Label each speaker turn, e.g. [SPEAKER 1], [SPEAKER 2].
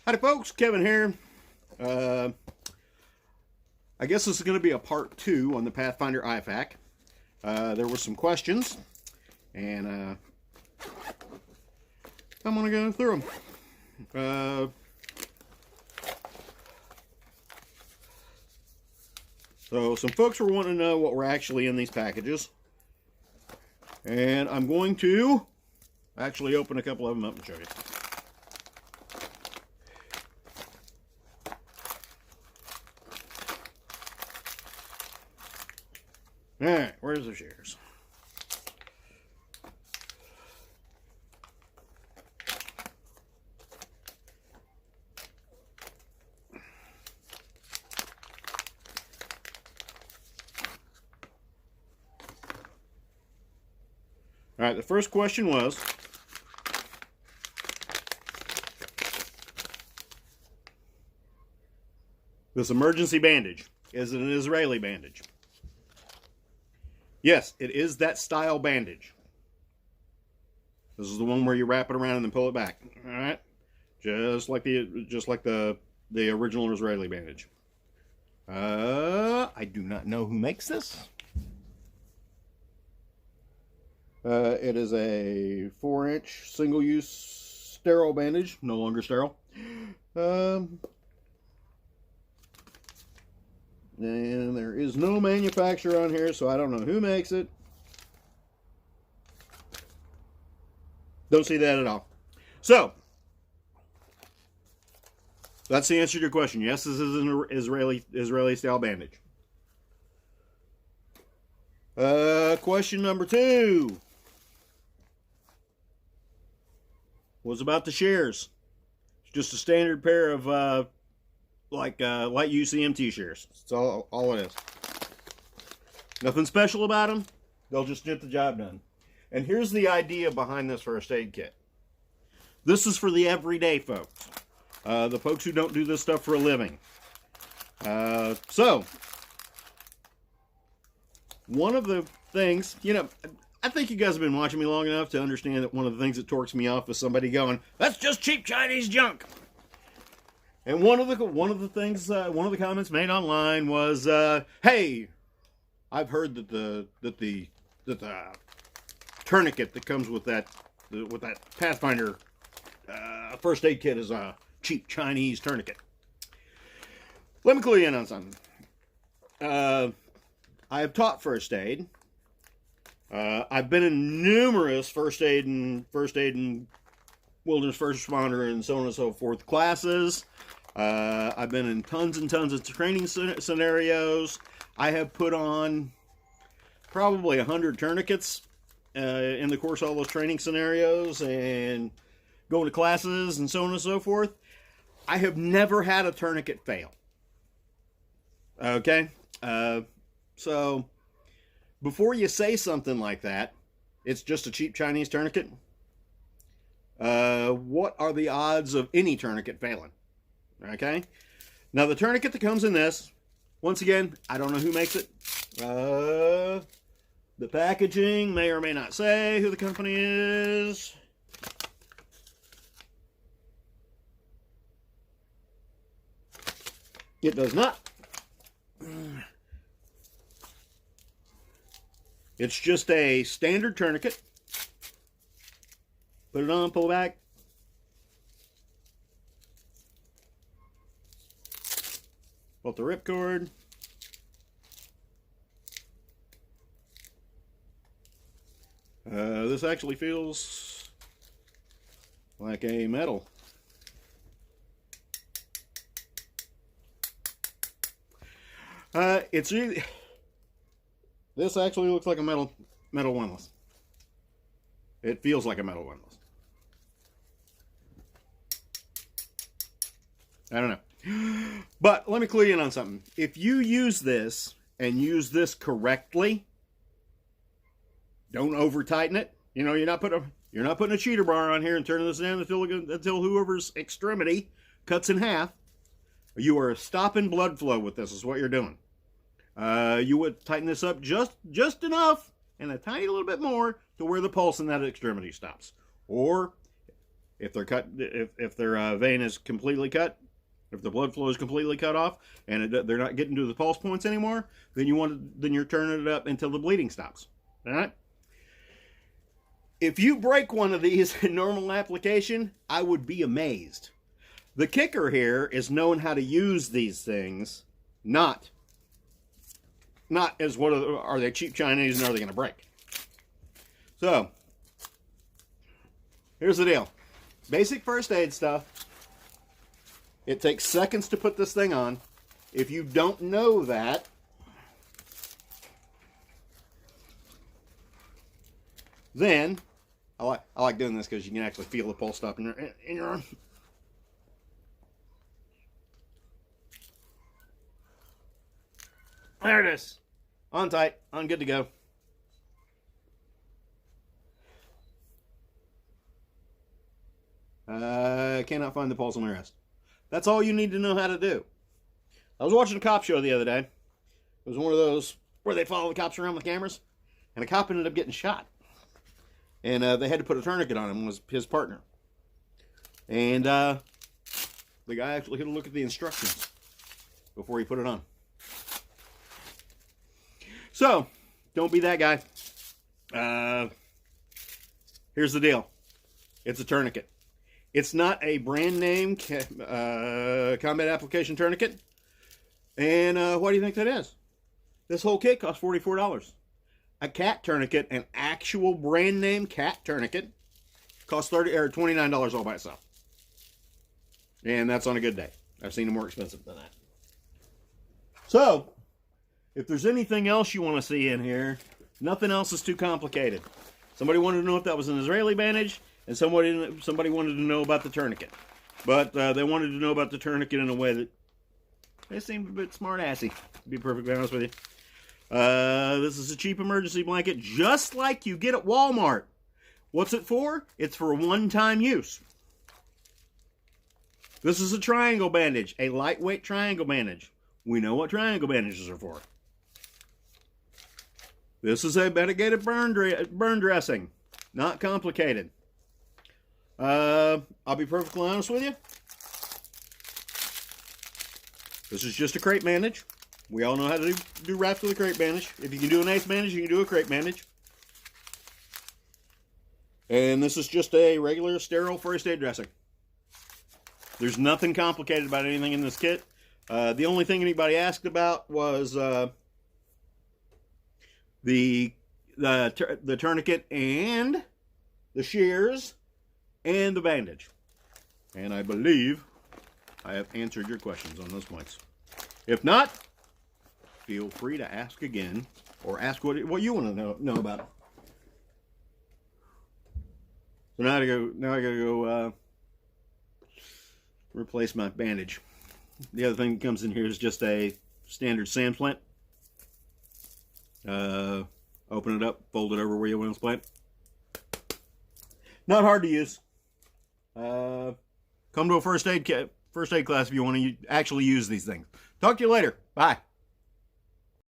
[SPEAKER 1] Howdy folks, Kevin here. I guess this is going to be a part 2 on the Pathfinder IFAK. There were some questions, and I'm going to go through them. So some folks were wanting to know what were actually in these packages, and I'm going to actually open a couple of them up and show you. Alright, where's the shares? Alright, the first question was, this emergency bandage, is it an Israeli bandage? Yes, it is that style bandage. This is the one where you wrap it around and then pull it back. All right, just like the original Israeli bandage. I do not know who makes this. It is a 4-inch single-use sterile bandage, no longer sterile. And there is no manufacturer on here, so I don't know who makes it. Don't see that at all. So, that's the answer to your question. Yes, this is an Israeli style bandage. Question number 2 was about the shears. It's just a standard pair of light UCMT shears. That's all it is. Nothing special about them. They'll just get the job done. And here's the idea behind this first aid kit. This is for the everyday folks. The folks who don't do this stuff for a living. So, one of the things, I think you guys have been watching me long enough to understand that one of the things that torques me off is somebody going, "That's just cheap Chinese junk." And one of the comments made online was, "Hey, I've heard that the tourniquet that comes with that Pathfinder first aid kit is a cheap Chinese tourniquet." Let me clue you in on something. I have taught first aid. I've been in numerous first aid and wilderness first responder and so on and so forth classes. I've been in tons and tons of training scenarios. I have put on probably 100 tourniquets in the course of all those training scenarios and going to classes and so on and so forth. I have never had a tourniquet fail. Okay? So, before you say something like that, it's just a cheap Chinese tourniquet. What are the odds of any tourniquet failing? Okay? Now, the tourniquet that comes in this, once again, I don't know who makes it. The packaging may or may not say who the company is. It does not. It's just a standard tourniquet. Put it on, pull back. Pull the ripcord. This actually feels like a metal. This actually looks like a metal windlass. It feels like a metal windlass. I don't know. But let me clue you in on something. If you use this and use this correctly, don't over tighten it. You're not putting a cheater bar on here and turning this down until whoever's extremity cuts in half. You are stopping blood flow with this, is what you're doing. You would tighten this up just enough and a tiny little bit more to where the pulse in that extremity stops. Or If they're cut, if their vein is completely cut, if the blood flow is completely cut off, and they're not getting to the pulse points anymore, then you're turning it up until the bleeding stops. All right. If you break one of these in normal application, I would be amazed. The kicker here is knowing how to use these things, not as what are they cheap Chinese and are they going to break. So, here's the deal. Basic first aid stuff. It takes seconds to put this thing on. If you don't know that, then I like doing this because you can actually feel the pulse stop in your arm. There it is. On tight. On good to go. I cannot find the pulse on my wrist. That's all you need to know how to do. I was watching a cop show the other day. It was one of those where they follow the cops around with cameras. And a cop ended up getting shot. And they had to put a tourniquet on him, was his partner. And the guy actually had to look at the instructions before he put it on. So, don't be that guy. Here's the deal. It's a tourniquet. It's not a brand name combat application tourniquet. And what do you think that is? This whole kit costs $44. A cat tourniquet, an actual brand name cat tourniquet, costs $29 all by itself. And that's on a good day. I've seen them more expensive than that. So, if there's anything else you want to see in here, nothing else is too complicated. Somebody wanted to know if that was an Israeli bandage, and somebody wanted to know about the tourniquet. But they wanted to know about the tourniquet in a way that they seemed a bit smart-assy, to be perfectly honest with you. This is a cheap emergency blanket, just like you get at Walmart. What's it for? It's for one-time use. This is a triangle bandage, a lightweight triangle bandage. We know what triangle bandages are for. This is a medicated burn dressing. Not complicated. I'll be perfectly honest with you. This is just a crepe bandage. We all know how to do wraps with a crepe bandage. If you can do an ace bandage, you can do a crepe bandage. And this is just a regular sterile first aid dressing. There's nothing complicated about anything in this kit. The only thing anybody asked about was the tourniquet and the shears and the bandage. And I believe I have answered your questions on those points. If not, feel free to ask again or ask what you want to know about it. So now I gotta go replace my bandage. The other thing that comes in here is just a standard sand splint. Open it up, fold it over where you want to splint. Not hard to use. Come to a first aid class if you want to actually use these things. Talk to you later. Bye.